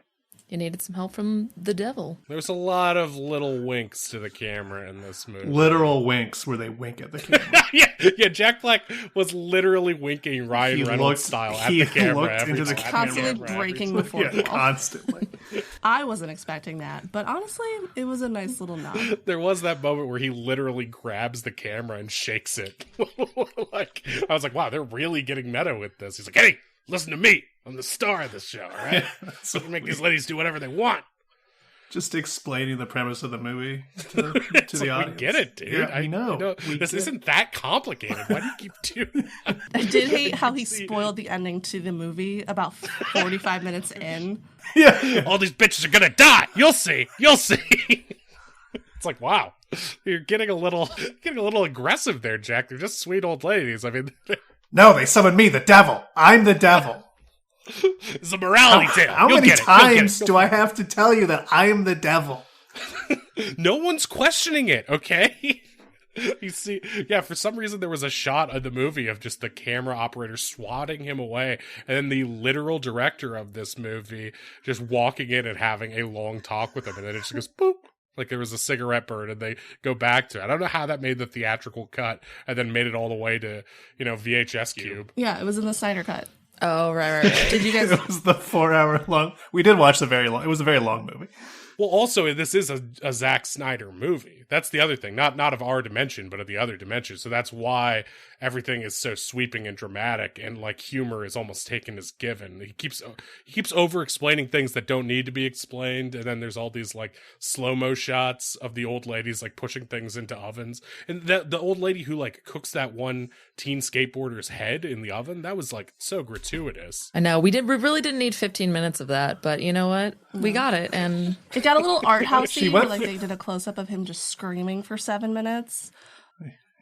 you needed some help from the devil. There's a lot of little winks to the camera in this movie. Literal winks where they wink at the camera. yeah. Jack Black was literally winking Ryan He Reynolds looked- style at he the camera looked every into the time. Constantly Camera every breaking time. the fourth Yeah, wall. constantly. I wasn't expecting that, but honestly, it was a nice little nod. There was that moment where he literally grabs the camera and shakes it. Like I was like, wow, they're really getting meta with this. He's like, hey, listen to me. I'm the star of this show, all right? So we can make these ladies do whatever they want. Just explaining the premise of the movie to It's the like, audience. we get it, dude. Yeah, I know. We This get it. isn't that complicated. Why do you keep doing that? I did hate how he spoiled the ending to the movie about 45 minutes in. Yeah. All these bitches are gonna die. You'll see. You'll see. It's like, wow, you're getting a little aggressive there, Jack. They're just sweet old ladies. I mean, No, they summoned me, the devil. I'm the devil. it's a morality tale. How You'll many get it. You'll get times it. do I have to tell you that I am the devil? No one's questioning it, okay? You see, yeah, for some reason there was a shot of the movie of just the camera operator swatting him away, and then the literal director of this movie just walking in and having a long talk with him, and then it just goes boop. Like there was a cigarette burn, and they go back to it. I don't know how that made the theatrical cut and then made it all the way to, VHS Cube. Yeah, it was in the Snyder cut. Oh, right. Did you guys? It was the 4-hour long. We did watch it was a very long movie. Well, also, this is a Zack Snyder movie. That's the other thing. Not of our dimension, but of the other dimension. So that's why everything is so sweeping and dramatic, and like humor is almost taken as given. He keeps over explaining things that don't need to be explained, and then there's all these like slow-mo shots of the old ladies like pushing things into ovens. And the old lady who like cooks that one teen skateboarder's head in the oven, that was like so gratuitous. I know we really didn't need 15 minutes of that, but you know what? We got it, and It got a little art housey, where went- like they did a close up of him just screaming for 7 minutes.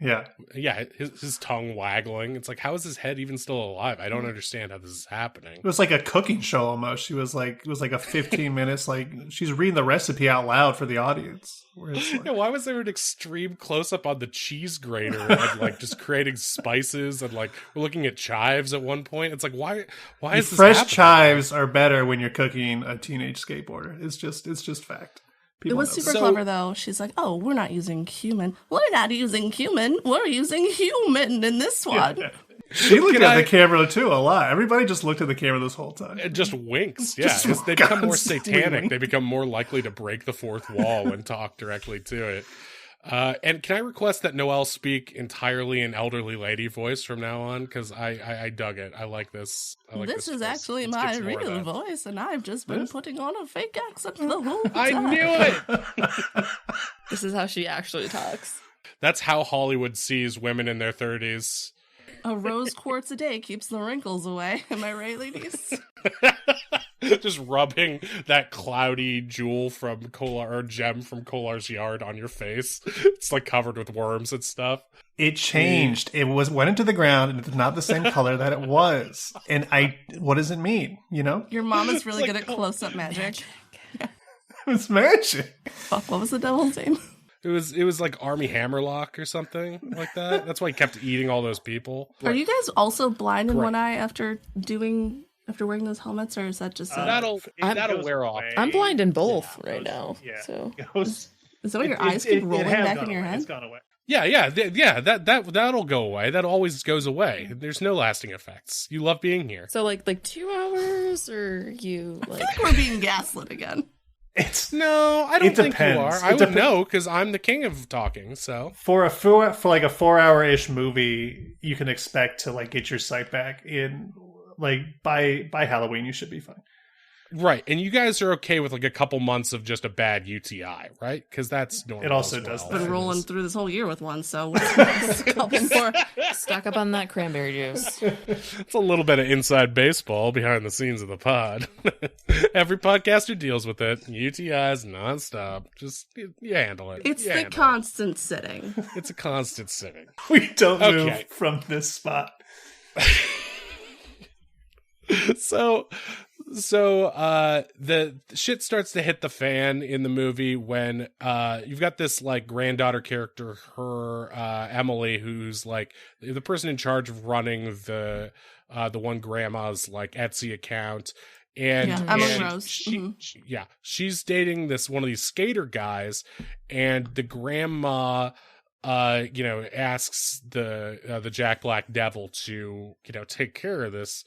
Yeah. Yeah, his tongue waggling. It's like, how is his head even still alive? I don't understand how this is happening. It was like a cooking show almost. It was like a 15 minutes, like she's reading the recipe out loud for the audience. Where it's like, Yeah, why was there an extreme close up on the cheese grater and like just creating spices and like we're looking at chives at one point? It's like why is this fresh happening? chives are better when you're cooking a teenage skateboarder. It's just fact. It People was know super that. clever though. She's like, "Oh, we're not using cumin. We're not using cumin. We're using human in this one." She looked Can at I- the camera too a lot. Everybody just looked at the camera this whole time. It just winks. Yeah, Just they become more constantly satanic. wink. They become more likely to break the fourth wall and talk directly to it. And can I request that Noelle speak entirely in elderly lady voice from now on? Because I dug it. I like this. This is actually Let's my get more of real that. voice, and I've just been putting on a fake accent the whole I time. knew it. this is how she actually talks. That's how Hollywood sees women in their 30s. A rose quartz a day keeps the wrinkles away. Am I right, ladies? Just rubbing that cloudy jewel from Kolar or gem from Kolar's yard on your face. It's like covered with worms and stuff. It changed. It went into the ground, and it's not the same color that it was. And what does it mean? You know? Your mom is really like good at close-up magic. It's magic. Fuck, what was the devil's name? It was like Army Hammerlock or something like that. That's why he kept eating all those people. Are you guys also blind in Correct. one eye after wearing those helmets, or is that just That'll wear off. I'm blind in both right now. Yeah. So is that why your eyes keep rolling back in your head? It's gone away. Yeah. That'll go away. That always goes away. There's no lasting effects. You love being here. so like 2 hours, or you I like? feel like we're being gaslit again. No, I don't It think you depends. are. I would know because I'm the king of talking. So For like a 4-hour-ish movie, you can expect to like get your sight back in like by Halloween. You should be fine. right, and you guys are okay with like a couple months of just a bad UTI, right? Because that's normal. It also as does well. that. Been rolling through this whole year with one, so what's a couple more? Stock up on that cranberry juice. It's a little bit of inside baseball behind the scenes of the pod. Every podcaster deals with it. UTIs nonstop. Just you handle it. It's You the handle constant sitting. it. It's a constant sitting. We don't Okay. move from this spot. So the shit starts to hit the fan in the movie when you've got this like granddaughter character, her Emily, who's like the person in charge of running the one grandma's like Etsy account. And Yeah, Emily and Rose. Mhm. she's dating this one of these skater guys, and the grandma asks the Jack Black Devil to take care of this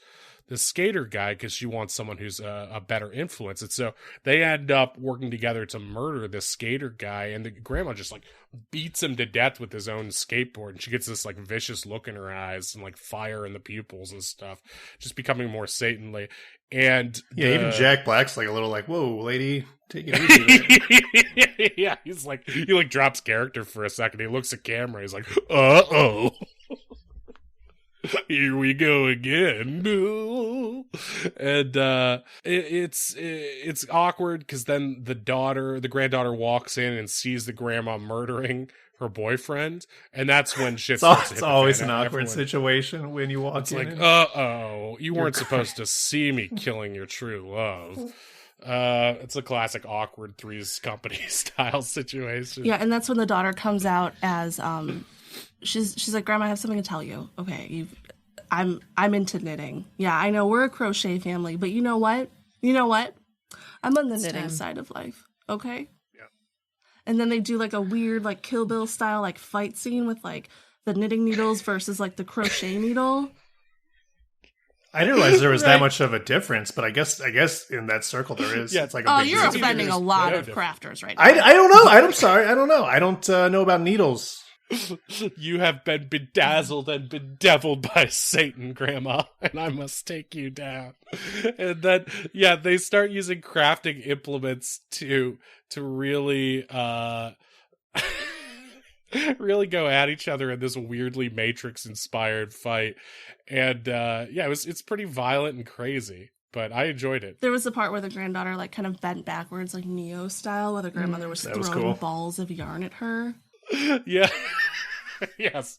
skater guy because she wants someone who's a better influence. And so they end up working together to murder this skater guy, and the grandma just like beats him to death with his own skateboard, and she gets this like vicious look in her eyes and like fire in the pupils and stuff, just becoming more Satan-like. And Even Jack Black's like a little like, whoa, lady, take it easy there. yeah, he like drops character for a second. He looks at camera. He's like, uh-oh. Here we go again. And it's awkward because then the granddaughter walks in and sees the grandma murdering her boyfriend, and that's when shit starts to hit It's the always fan. an awkward Everyone- situation when you walk It's in. like, and- uh-oh, you weren't supposed to see me killing your true love. It's a classic awkward Three's Company style situation. Yeah, and that's when the daughter comes out as she's like, Grandma, I have something to tell you. Okay, I'm into knitting. Yeah, I know we're a crochet family, but you know what? I'm on the knitting side of life. Okay? Yeah. And then they do like a weird like Kill Bill style like fight scene with like the knitting needles versus like the crochet needle. I didn't realize there was that much of a difference, but I guess in that circle there is. Yeah. It's like a Oh, big you're difference. offending a lot no of difference. crafters right now. I don't know. I'm sorry. I don't know. I don't know about needles. You have been bedazzled and bedeviled by Satan, Grandma, and I must take you down. And then, yeah, they start using crafting implements to really, really go at each other in this weirdly Matrix-inspired fight. And it's pretty violent and crazy, but I enjoyed it. There was the part where the granddaughter like kind of bent backwards like Neo style, where the grandmother was That was throwing cool. balls of yarn at her. Yeah. Yes.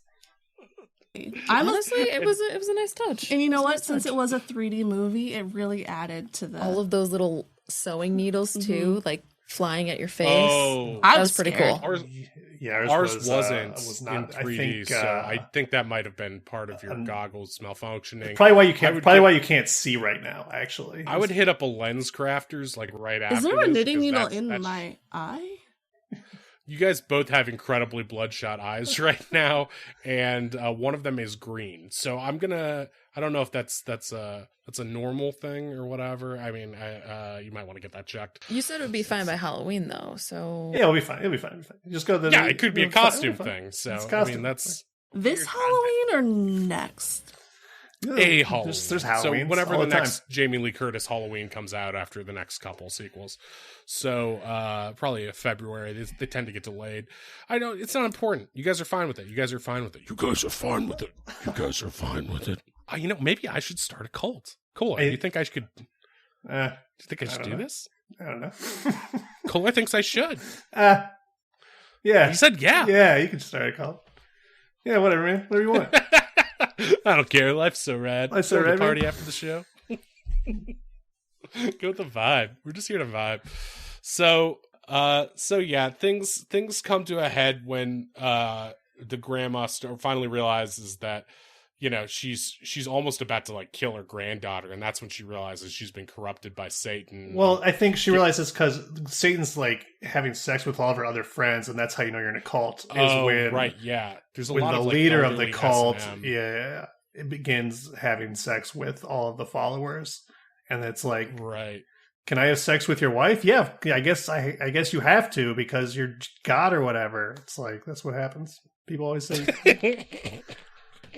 Honestly, it was a nice touch. And you know It was a what? nice Since touch. it was a 3D movie, it really added to the. all of those little sewing needles too, like flying at your face. Oh, I that was was pretty scared. cool. Ours was, wasn't was not in 3D, so I think that might have been part of your goggles malfunctioning. probably why you would can't see right now. Actually, I would hit up a Lens Crafters like right after. Is there a this, knitting because needle in that's- my eye? You guys both have incredibly bloodshot eyes right now, and one of them is green. So I don't know if that's a normal thing or whatever. I mean, you might want to get that checked. You said it would be fine by Halloween though, so yeah, it'll be fine. It'll be fine. Just go to the. Yeah, it could be a it'll be fine, costume it'll be fine. thing. So It's I costume. mean, that's This Halloween or next? Yeah, a Halloween. There's Halloween. So whenever all the time. next Jamie Lee Curtis Halloween comes out after the next couple sequels. So probably February. They tend to get delayed. I know it's not important. You guys are fine with it. You guys are fine with it. Maybe I should start a cult. Cool. Do you think I should? Do you think I should don't do know. this? I don't know. Kohler thinks I should. Yeah. He said yeah. Yeah, you can start a cult. Yeah, whatever, man. Whatever you want. I don't care. Life's so rad. Life's so Go to rad, the party man. after the show. Go with the vibe. We're just here to vibe. So yeah, things come to a head when the grandma finally realizes that, you know, she's almost about to like kill her granddaughter, and that's when she realizes she's been corrupted by Satan. Well, I think she realizes because Satan's like having sex with all of her other friends, and that's how you know you're in a cult. Right, yeah. There's a when lot the of like, leader of the elderly cult, S&M. it begins having sex with all of the followers, and it's like, Right. can I have sex with your wife? Yeah, I guess you have to because you're God or whatever. It's like that's what happens. People always say.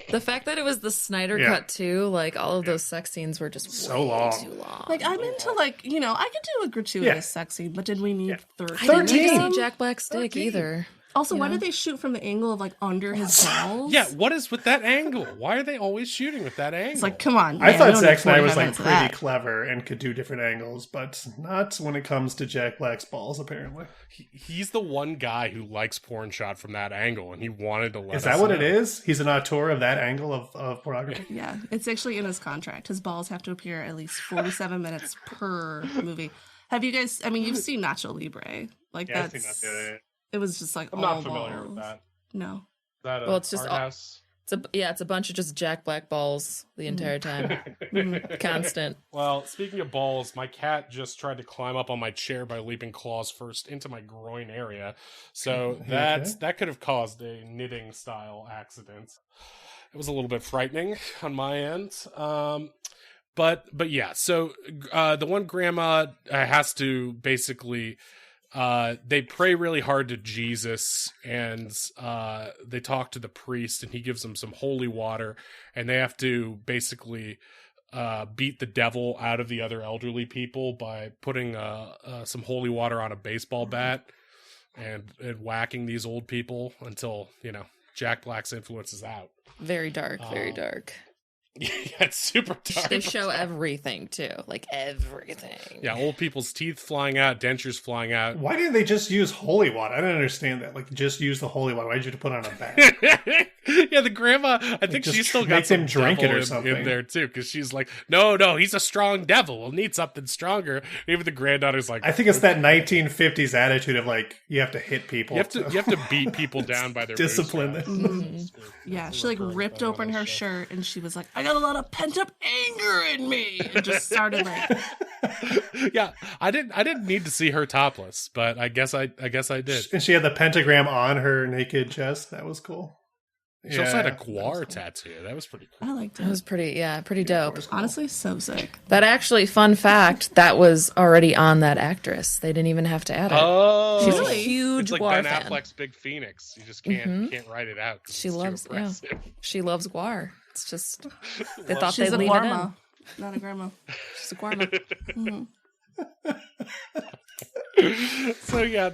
The fact that it was the Snyder cut too, like all of those sex scenes were just So way long. too long. Like I'm into like, you know, I could do a gratuitous sex scene, but did we need 13? I didn't need to 13. see Jack Black's dick 13. either. Also, why did they shoot from the angle of like under his balls? Yeah, what is with that angle? Why are they always shooting with that angle? It's like, come on. I man, we thought don't Zack need Snyder was 45 like minutes of pretty that. clever and could do different angles, but not when it comes to Jack Black's balls. Apparently, he's the one guy who likes porn shot from that angle, and he wanted to let is us that what know. it is? He's an auteur of that angle of pornography. Yeah, it's actually in his contract. His balls have to appear at least 47 minutes per movie. Have you guys? I mean, you've seen Nacho Libre, like Yeah, I've that's. seen that. It was just like I'm all not familiar balls. with that. No. Is that a Well, it's just art house? It's a bunch of just Jack Black balls the entire time, constant. Well, speaking of balls, my cat just tried to climb up on my chair by leaping claws first into my groin area. So that could have caused a knitting style accident. It was a little bit frightening on my end. But yeah, so the one grandma has to basically they pray really hard to Jesus, and they talk to the priest, and he gives them some holy water, and they have to basically beat the devil out of the other elderly people by putting some holy water on a baseball bat and whacking these old people until, you know, Jack Black's influence is out. Very dark, very dark. Yeah, it's super dark. They show everything too, like everything. Yeah, old people's teeth flying out, dentures flying out. Why didn't they just use holy water? I don't understand that. Like, just use the holy water. Why did you have to put it on a bat? Yeah, the grandma, I think just she's still make got some him drink it or devil something. in there too, because she's like, no, he's a strong devil. We'll need something stronger. Even the granddaughter's like, I think it's that 1950s attitude of like you have to hit people. you have to beat people down by their discipline bootstraps. Yeah, she like ripped open her shirt and she was like, I got a lot of pent up anger in me. And just started like, Yeah, I didn't need to see her topless, but I guess I did. And she had the pentagram on her naked chest. That was cool. She also had a that was guar cool. tattoo. That was pretty cool. I liked That was it. pretty dope. Honestly, so sick. That actually, fun fact, that was already on that actress. They didn't even have to add it. Oh, She's a really? huge it's like Guar Ben fan. Affleck's Big Phoenix. You just can't write it out. 'cause She it's too loves, yeah. aggressive. She loves Guar. It's just they thought She's they'd a leave it in. guarma, not a grandma. She's a Guarma. So yeah,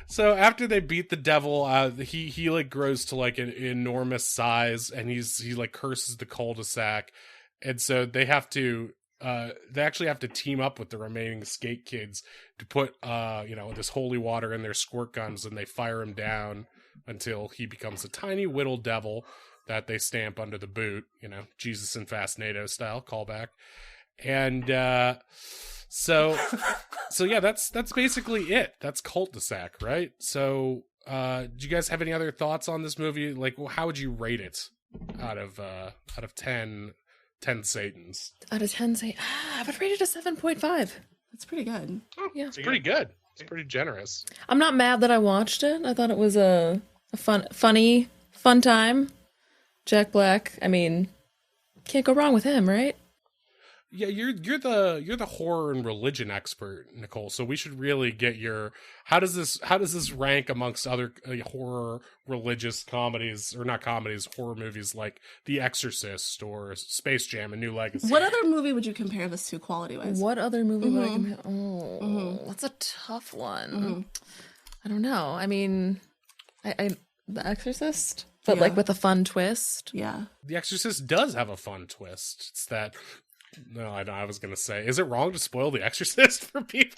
so after they beat the devil, he like grows to like an enormous size, and he like curses the cul-de-sac, and so they actually have to team up with the remaining skate kids to put this holy water in their squirt guns, and they fire him down until he becomes a tiny whittle devil that they stamp under the boot, Jesus and Fast NATO style callback. And so yeah, that's basically it. That's Cult-de-Sac, right? So do you guys have any other thoughts on this movie? Like, how would you rate it out of 10 Satans? Out of 10, I would rate it a 7.5. That's pretty good. Yeah. It's pretty good. It's pretty generous. I'm not mad that I watched it. I thought it was a fun time. Jack Black, I mean, can't go wrong with him, right? Yeah, you're the horror and religion expert, Nicole. So we should really get your how does this rank amongst other horror religious comedies, or not comedies, horror movies like The Exorcist or Space Jam: A New Legacy? What other movie would you compare this to quality wise? What other movie would I compare? Oh, that's a tough one. I don't know. I mean, I The Exorcist, but like with a fun twist. Yeah. The Exorcist does have a fun twist. It's that. No, I was gonna say, is it wrong to spoil The Exorcist for people?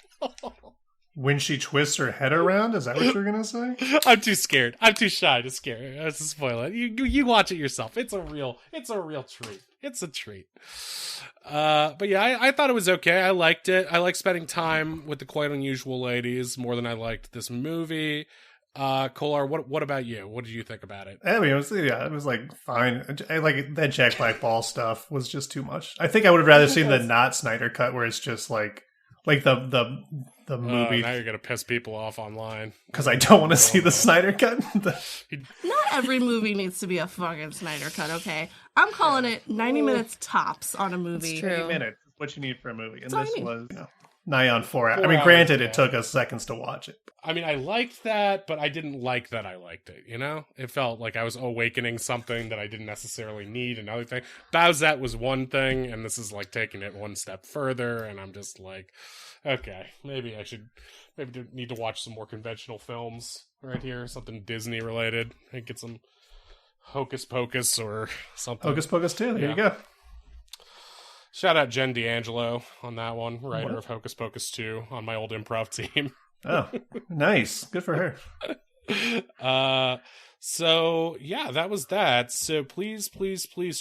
When she twists her head around, is that what you're gonna say? I'm too scared. I'm too shy to scare to spoil it. You watch it yourself. It's a real treat. It's a treat. But yeah, I thought it was okay. I liked it. I like spending time with the Quite Unusual ladies more than I liked this movie. Kolar, what about you? What did you think about it? I mean, it was like fine. I like that Jack Black ball stuff was just too much. I think I would have rather seen the not Snyder cut where it's just like the movie. Now you're gonna piss people off online because I don't want to see the Snyder cut. Not every movie needs to be a fucking Snyder cut. Okay, I'm calling it 90 minutes tops on a movie. It's true. 90 minutes is what you need for a movie, and That's this what I mean. was nigh on 4 hours. 4 I mean, hours, granted, yeah. it took us seconds to watch it. I mean, I liked that, but I didn't like that I liked it, you know? It felt like I was awakening something that I didn't necessarily need, another thing. Bowsette was one thing, and this is like taking it one step further, and I'm just like, okay, maybe need to watch some more conventional films right here, something Disney related. And get some Hocus Pocus or something. Hocus Pocus 2, there you go. Shout out Jen D'Angelo on that one, writer of Hocus Pocus 2 on my old improv team. Oh, nice. Good for her. So yeah, that was that. So please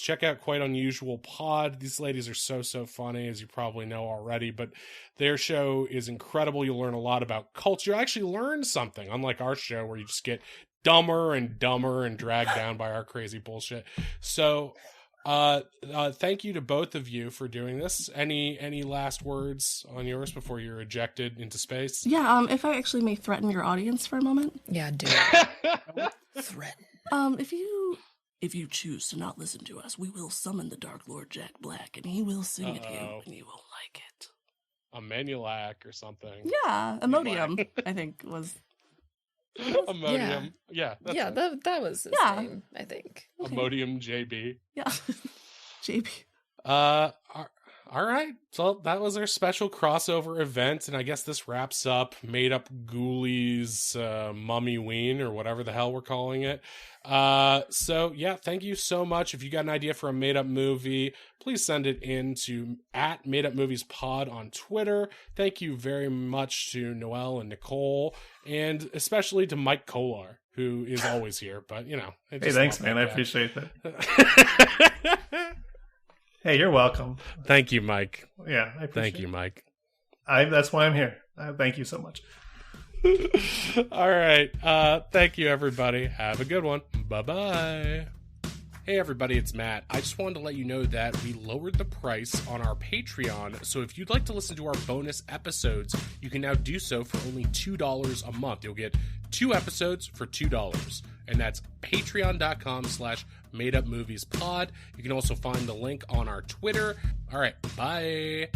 check out Quite Unusual Pod. These ladies are so funny, as you probably know already, but their show is incredible. You'll learn a lot about culture. You'll actually learn something, unlike our show where you just get dumber and dragged down by our crazy bullshit. So thank you to both of you for doing this. Any last words on yours before you're ejected into space? Yeah, if I actually may threaten your audience for a moment. Yeah, do it. Threaten. If you choose to not listen to us, we will summon the Dark Lord Jack Black, and he will sing at you, and you will like it. A Manulac or something. Yeah, Imodium, I think was. Imodium. Yeah. That was his name, I think. Imodium JB. Yeah. JB. All right. So that was our special crossover event, and I guess this wraps up Made Up Ghoulies Mummy-ween, or whatever the hell we're calling it. So yeah, thank you so much. If you got an idea for a made-up movie, please send it in to @MadeUpMoviesPod on Twitter. Thank you very much to Noelle and Nicole, and especially to Mike Kolar, who is always here, but you know. Hey, thanks, man. I appreciate that. Hey, you're welcome. Thank you, Mike. Yeah, I appreciate Thank you, Mike. That's why I'm here. Thank you so much. All right. Thank you, everybody. Have a good one. Bye-bye. Hey, everybody, it's Matt. I just wanted to let you know that we lowered the price on our Patreon, so if you'd like to listen to our bonus episodes, you can now do so for only $2 a month. You'll get 2 episodes for $2, and that's patreon.com/madeupmoviespod. You can also find the link on our Twitter. All right, bye.